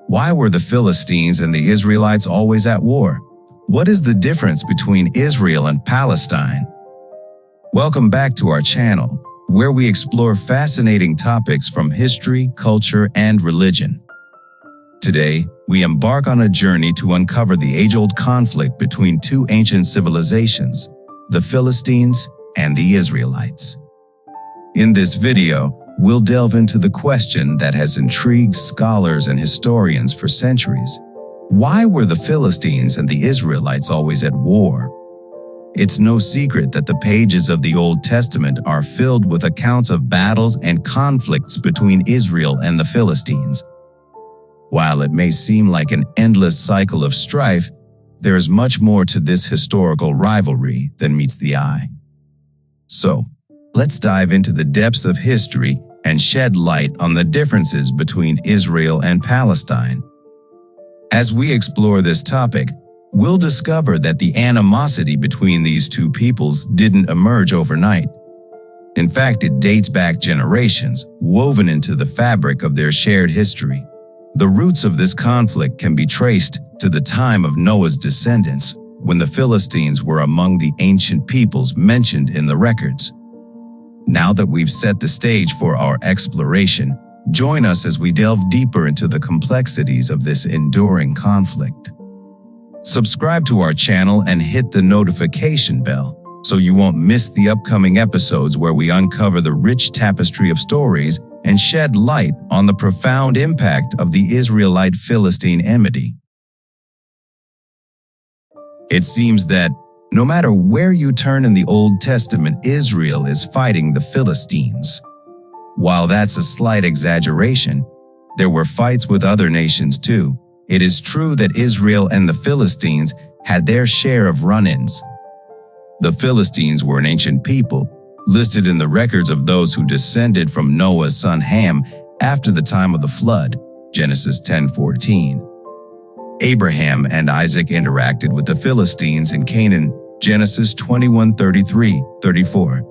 Why were the Philistines and the Israelites always at war? What is the difference between Israel and Palestine? Welcome back to our channel, where we explore fascinating topics from history, culture, and religion. Today, we embark on a journey to uncover the age-old conflict between two ancient civilizations, the Philistines and the Israelites. In this video, we'll delve into the question that has intrigued scholars and historians for centuries. Why were the Philistines and the Israelites always at war? It's no secret that the pages of the Old Testament are filled with accounts of battles and conflicts between Israel and the Philistines. While it may seem like an endless cycle of strife, there is much more to this historical rivalry than meets the eye. So, let's dive into the depths of history and shed light on the differences between Israel and Palestine. As we explore this topic, we'll discover that the animosity between these two peoples didn't emerge overnight. In fact, it dates back generations, woven into the fabric of their shared history. The roots of this conflict can be traced to the time of Noah's descendants, when the Philistines were among the ancient peoples mentioned in the records. Now that we've set the stage for our exploration, join us as we delve deeper into the complexities of this enduring conflict. Subscribe to our channel and hit the notification bell so you won't miss the upcoming episodes where we uncover the rich tapestry of stories and shed light on the profound impact of the Israelite-Philistine enmity. It seems that no matter where you turn in the Old Testament, Israel is fighting the Philistines. While that's a slight exaggeration, there were fights with other nations too. It is true that Israel and the Philistines had their share of run-ins. The Philistines were an ancient people, listed in the records of those who descended from Noah's son Ham after the time of the flood, Genesis 10:14. Abraham and Isaac interacted with the Philistines in Canaan, Genesis 21:33-34.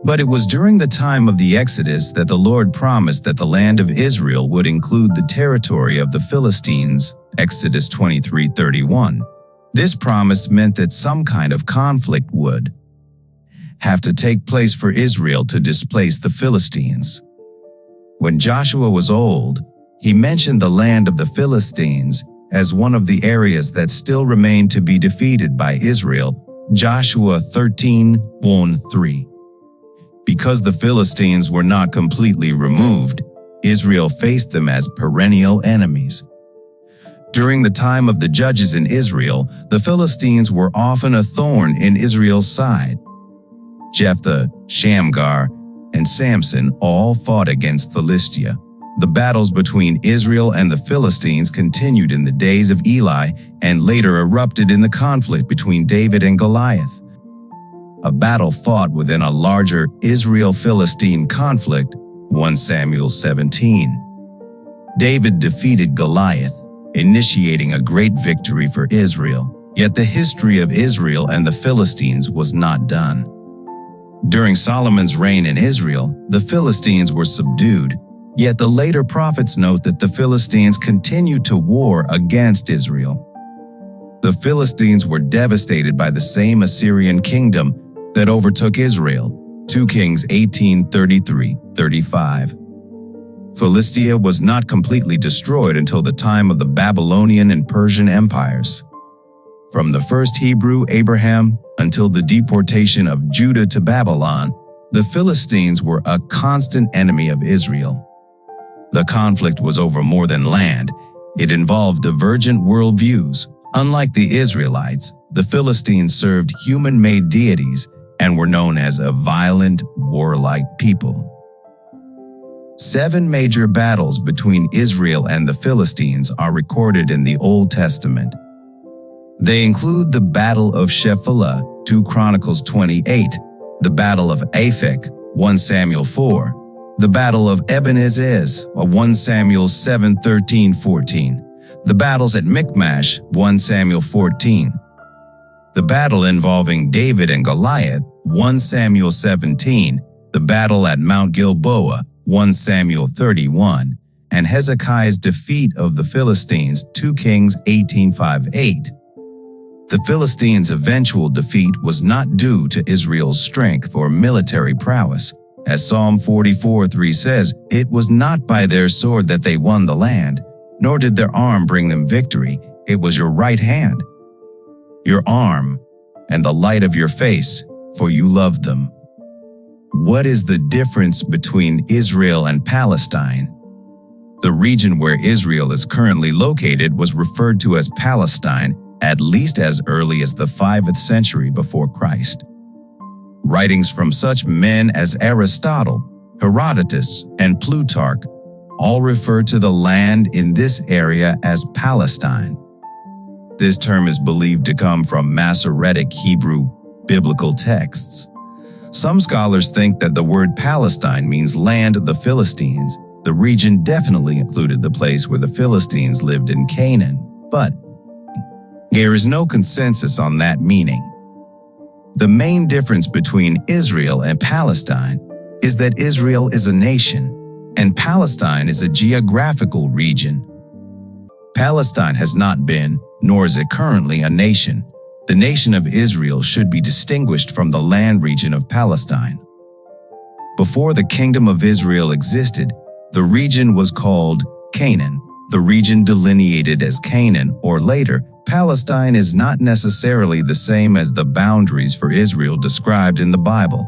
But it was during the time of the Exodus that the Lord promised that the land of Israel would include the territory of the Philistines, Exodus 23:31. This promise meant that some kind of conflict would have to take place for Israel to displace the Philistines. When Joshua was old, he mentioned the land of the Philistines as one of the areas that still remained to be defeated by Israel, Joshua 13:1-3. Because the Philistines were not completely removed, Israel faced them as perennial enemies. During the time of the judges in Israel, the Philistines were often a thorn in Israel's side. Jephthah, Shamgar, and Samson all fought against Philistia. The battles between Israel and the Philistines continued in the days of Eli and later erupted in the conflict between David and Goliath. A battle fought within a larger Israel-Philistine conflict, 1 Samuel 17. David defeated Goliath, initiating a great victory for Israel, yet the history of Israel and the Philistines was not done. During Solomon's reign in Israel, the Philistines were subdued, yet the later prophets note that the Philistines continued to war against Israel. The Philistines were devastated by the same Assyrian kingdom that overtook Israel, 2 Kings 18:33-35. Philistia was not completely destroyed until the time of the Babylonian and Persian empires. From the first Hebrew Abraham until the deportation of Judah to Babylon, the Philistines were a constant enemy of Israel. The conflict was over more than land. It involved divergent worldviews. Unlike the Israelites, the Philistines served human-made deities and were known as a violent, warlike people. 7 major battles between Israel and the Philistines are recorded in the Old Testament. They include the Battle of Shephelah, 2 Chronicles 28, the Battle of Aphek, 1 Samuel 4, the Battle of Ebenezer, 1 Samuel 7:13-14, the battles at Michmash, 1 Samuel 14, the battle involving David and Goliath, 1 Samuel 17, the battle at Mount Gilboa, 1 Samuel 31, and Hezekiah's defeat of the Philistines, 2 Kings 18:5-8. The Philistines' eventual defeat was not due to Israel's strength or military prowess. As Psalm 44:3 says, "It was not by their sword that they won the land, nor did their arm bring them victory. It was your right hand, your arm, and the light of your face, for you loved them." What is the difference between Israel and Palestine? The region where Israel is currently located was referred to as Palestine at least as early as the 5th century before Christ. Writings from such men as Aristotle, Herodotus, and Plutarch all refer to the land in this area as Palestine. This term is believed to come from Masoretic Hebrew biblical texts. Some scholars think that the word Palestine means land of the Philistines. The region definitely included the place where the Philistines lived in Canaan, but there is no consensus on that meaning. The main difference between Israel and Palestine is that Israel is a nation, and Palestine is a geographical region. Palestine has not been, nor is it currently, a nation. The nation of Israel should be distinguished from the land region of Palestine. Before the Kingdom of Israel existed, the region was called Canaan. The region delineated as Canaan, or later, Palestine, is not necessarily the same as the boundaries for Israel described in the Bible.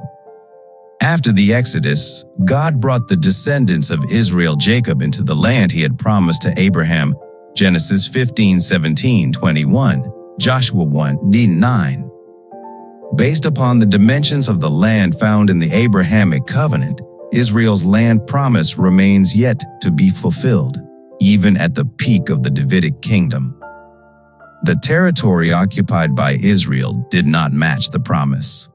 After the Exodus, God brought the descendants of Israel, Jacob, into the land he had promised to Abraham, Genesis 15:17-21, Joshua 1:9. Based upon the dimensions of the land found in the Abrahamic covenant, Israel's land promise remains yet to be fulfilled, even at the peak of the Davidic kingdom. The territory occupied by Israel did not match the promise.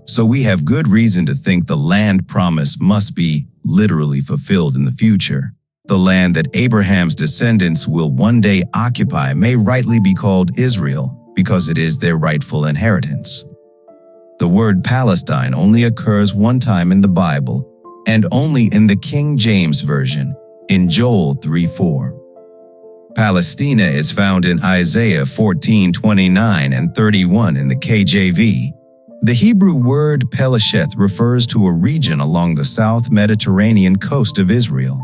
So we have good reason to think the land promise must be literally fulfilled in the future. The land that Abraham's descendants will one day occupy may rightly be called Israel because it is their rightful inheritance. The word Palestine only occurs one time in the Bible, and only in the King James Version, in Joel 3:4. Palestina is found in Isaiah 14:29 and 31 in the KJV. The Hebrew word Pelesheth refers to a region along the South Mediterranean coast of Israel.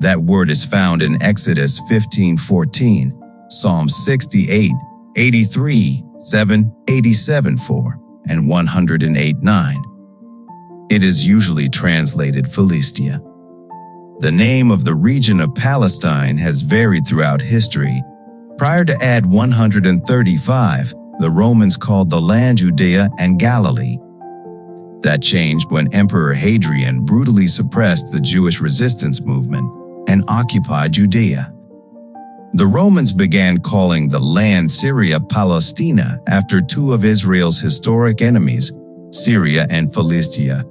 That word is found in Exodus 15:14, Psalm 68:83-7, 87:4, and 108:9. It is usually translated Philistia. The name of the region of Palestine has varied throughout history. Prior to AD 135, the Romans called the land Judea and Galilee. That changed when Emperor Hadrian brutally suppressed the Jewish resistance movement and occupied Judea. The Romans began calling the land Syria Palestina after two of Israel's historic enemies, Syria and Philistia.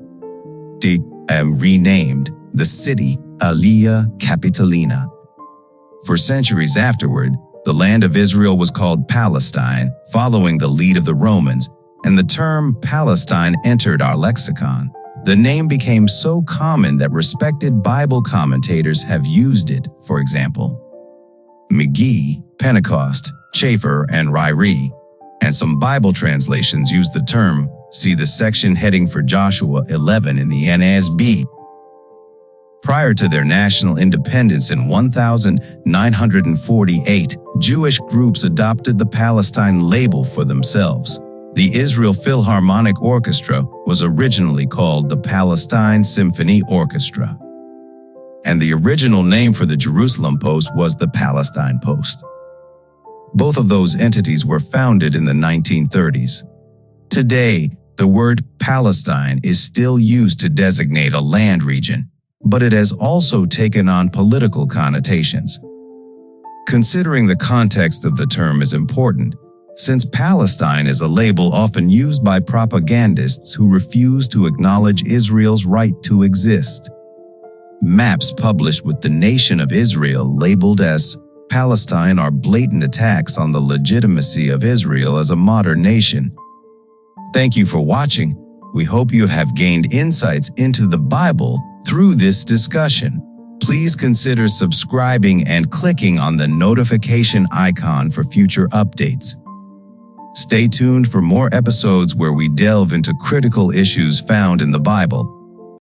They renamed the city Aelia Capitolina. For centuries afterward, the land of Israel was called Palestine, following the lead of the Romans, and the term Palestine entered our lexicon. The name became so common that respected Bible commentators have used it. For example, McGee, Pentecost, Chafer, and Ryrie, and some Bible translations use the term. See the section heading for Joshua 11 in the NASB. Prior to their national independence in 1948, Jewish groups adopted the Palestine label for themselves. The Israel Philharmonic Orchestra was originally called the Palestine Symphony Orchestra, and the original name for the Jerusalem Post was the Palestine Post. Both of those entities were founded in the 1930s. Today, the word Palestine is still used to designate a land region, but it has also taken on political connotations. Considering the context of the term is important, since Palestine is a label often used by propagandists who refuse to acknowledge Israel's right to exist. Maps published with the nation of Israel labeled as Palestine are blatant attacks on the legitimacy of Israel as a modern nation. Thank you for watching. We hope you have gained insights into the Bible through this discussion. Please consider subscribing and clicking on the notification icon for future updates. Stay tuned for more episodes where we delve into critical issues found in the Bible.